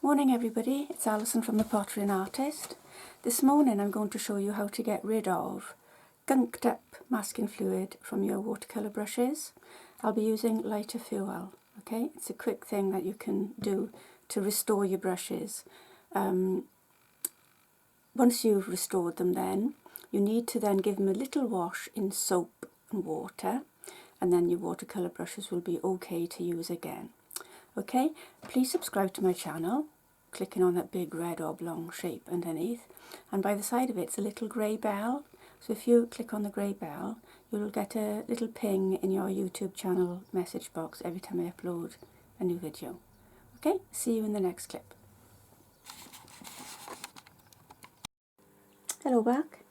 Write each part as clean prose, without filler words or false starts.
Morning everybody, it's Alison from the Pottery and Artist. This morning I'm going to show you how to get rid of gunked up masking fluid from your watercolour brushes. I'll be using lighter fuel, okay? It's a quick thing that you can do to restore your brushes. Once you've restored them then, you need to then give them a little wash in soap and water, and then your watercolour brushes will be okay to use again. Okay, please subscribe to my channel, clicking on that big red oblong shape underneath, and by the side of it's a little grey bell. So if you click on the grey bell, you'll get a little ping in your YouTube channel message box every time I upload a new video. Okay, see you in the next clip. Hello back.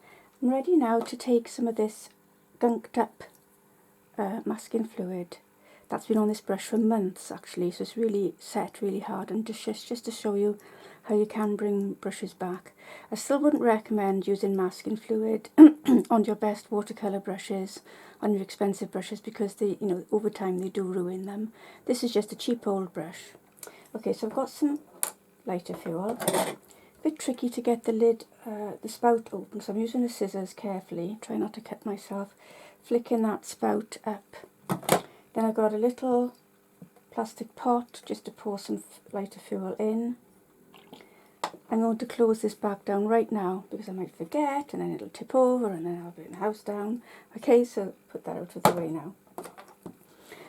I'm ready now to take some of this gunked up masking fluid that's been on this brush for months actually, so it's really set really hard, and just to show you how you can bring brushes back. I still wouldn't recommend using masking fluid on your best watercolour brushes, on your expensive brushes, because they, over time they do ruin them. This is just a cheap old brush. Okay, so I've got some lighter fuel. A bit tricky to get the lid, the spout open, so I'm using the scissors carefully, try not to cut myself, flicking that spout up. Then I've got a little plastic pot just to pour some lighter fuel in. I'm going to close this back down right now because I might forget and then it'll tip over and then I'll bring the house down. Okay, so put that out of the way now.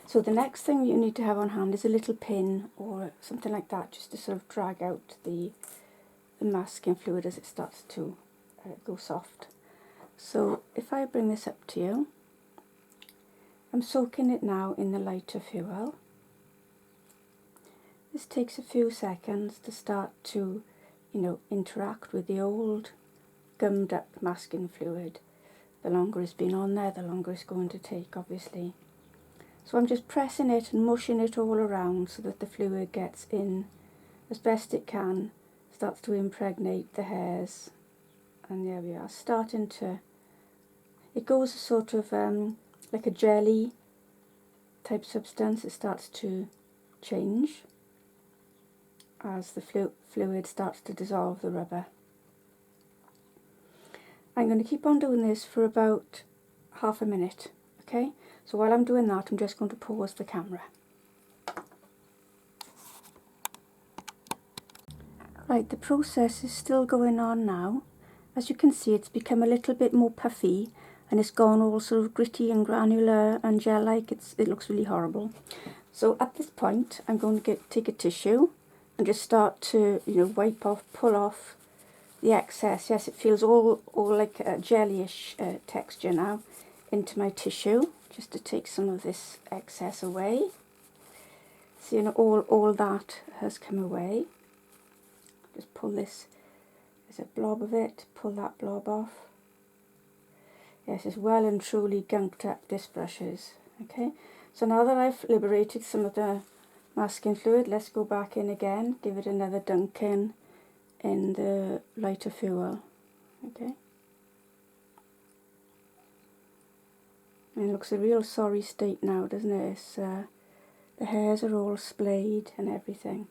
So the next thing you need to have on hand is a little pin or something like that, just to sort of drag out the masking fluid as it starts to go soft. So if I bring this up to you, I'm soaking it now in the lighter fuel. This takes a few seconds to start to, interact with the old gummed up masking fluid. The longer it's been on there, the longer it's going to take, obviously. So I'm just pressing it and mushing it all around so that the fluid gets in as best it can, starts to impregnate the hairs, and there we are, starting to, it goes sort of like a jelly type substance. It starts to change as the fluid starts to dissolve the rubber. I'm going to keep on doing this for about half a minute, okay? So while I'm doing that, I'm just going to pause the camera. Right, the process is still going on now. As you can see, it's become a little bit more puffy, and it's gone all sort of gritty and granular and gel-like. It looks really horrible. So at this point, I'm going to take a tissue and just start to, wipe off, pull off the excess. Yes, it feels all like a jellyish texture now into my tissue, just to take some of this excess away. So, all that has come away. Just pull this, there's a blob of it, pull that blob off. Yes, it's well and truly gunked up, this brush is. Okay, so now that I've liberated some of the masking fluid, let's go back in again, give it another dunk in the lighter fuel. Okay, and it looks a real sorry state now, doesn't it? It's, the hairs are all splayed and everything.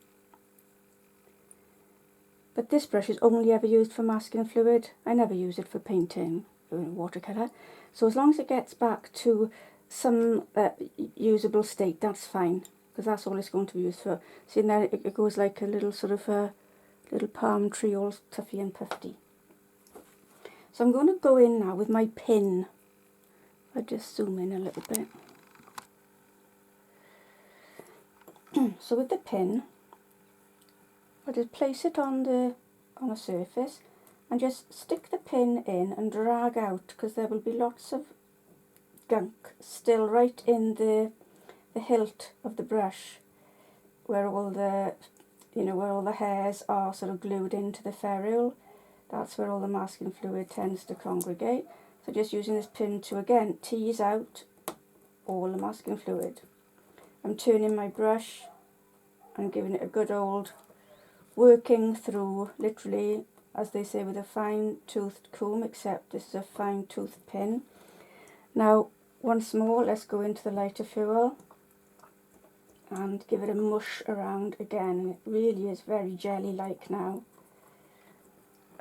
But this brush is only ever used for masking fluid. I never use it for painting watercolour. So as long as it gets back to some usable state, that's fine, because that's all it's going to be used for. See, now it goes like a little sort of a little palm tree, all tuffy and puffy. So I'm going to go in now with my pin. I'll just zoom in a little bit. So with the pin, I'll just place it on the surface and just stick the pin in and drag out, because there will be lots of gunk still right in the hilt of the brush, where all the where all the hairs are sort of glued into the ferrule. That's where all the masking fluid tends to congregate. So just using this pin to again tease out all the masking fluid. I'm turning my brush and giving it a good old working through, literally, as they say, with a fine-toothed comb, except this is a fine-toothed pin. Now, once more, let's go into the lighter fuel and give it a mush around again, and it really is very jelly-like now.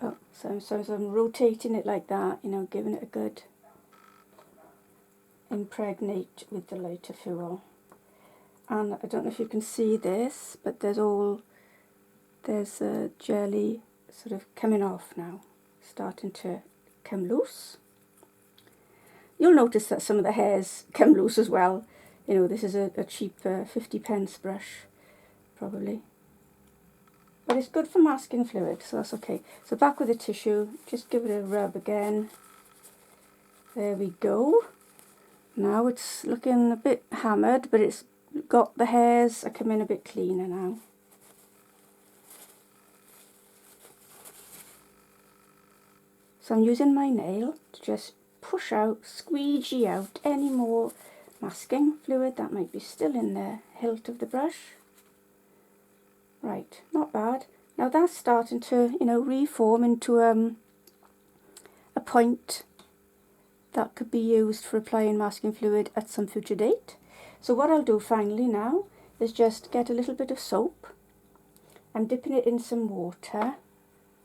Oh, so I'm rotating it like that, you know, giving it a good impregnate with the lighter fuel. And I don't know if you can see this, but there's a jelly sort of coming off now, starting to come loose. You'll notice that some of the hairs come loose as well. You know, this is a cheap 50p brush, probably. But it's good for masking fluid, so that's okay. So back with the tissue, just give it a rub again. There we go. Now it's looking a bit hammered, but it's got the hairs are coming a bit cleaner now. So I'm using my nail to just push out, squeegee out any more masking fluid that might be still in the hilt of the brush. Right, not bad. Now that's starting to, you know, reform into a point that could be used for applying masking fluid at some future date. So what I'll do finally now is just get a little bit of soap. I'm dipping it in some water.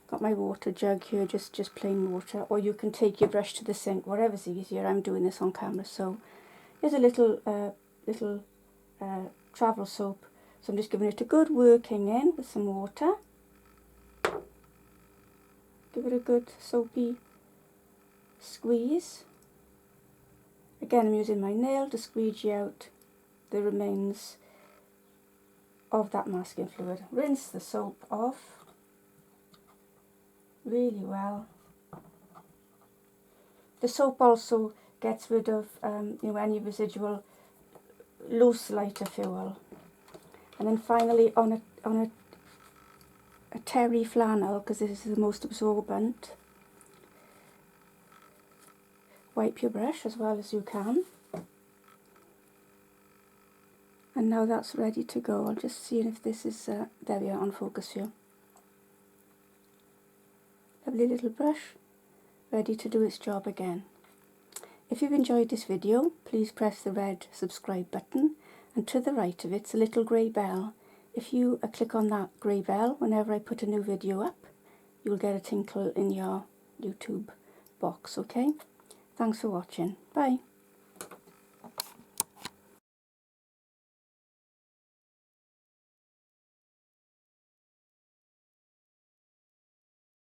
Got my water jug here, just plain water, or you can take your brush to the sink, whatever's easier. I'm doing this on camera, so here's a little travel soap. So I'm just giving it a good working in with some water. Give it a good soapy squeeze. Again, I'm using my nail to squeegee out the remains of that masking fluid. Rinse the soap off really well. The soap also gets rid of you know, any residual loose lighter fuel. And then finally on a terry flannel, because this is the most absorbent, wipe your brush as well as you can. And now that's ready to go. I'll just see if this is, there we are, on focus here. Lovely little brush, ready to do its job again. If you've enjoyed this video, please press the red subscribe button, and to the right of it's a little grey bell. If you click on that grey bell, whenever I put a new video up, you'll get a tinkle in your YouTube box, okay? Thanks for watching. Bye.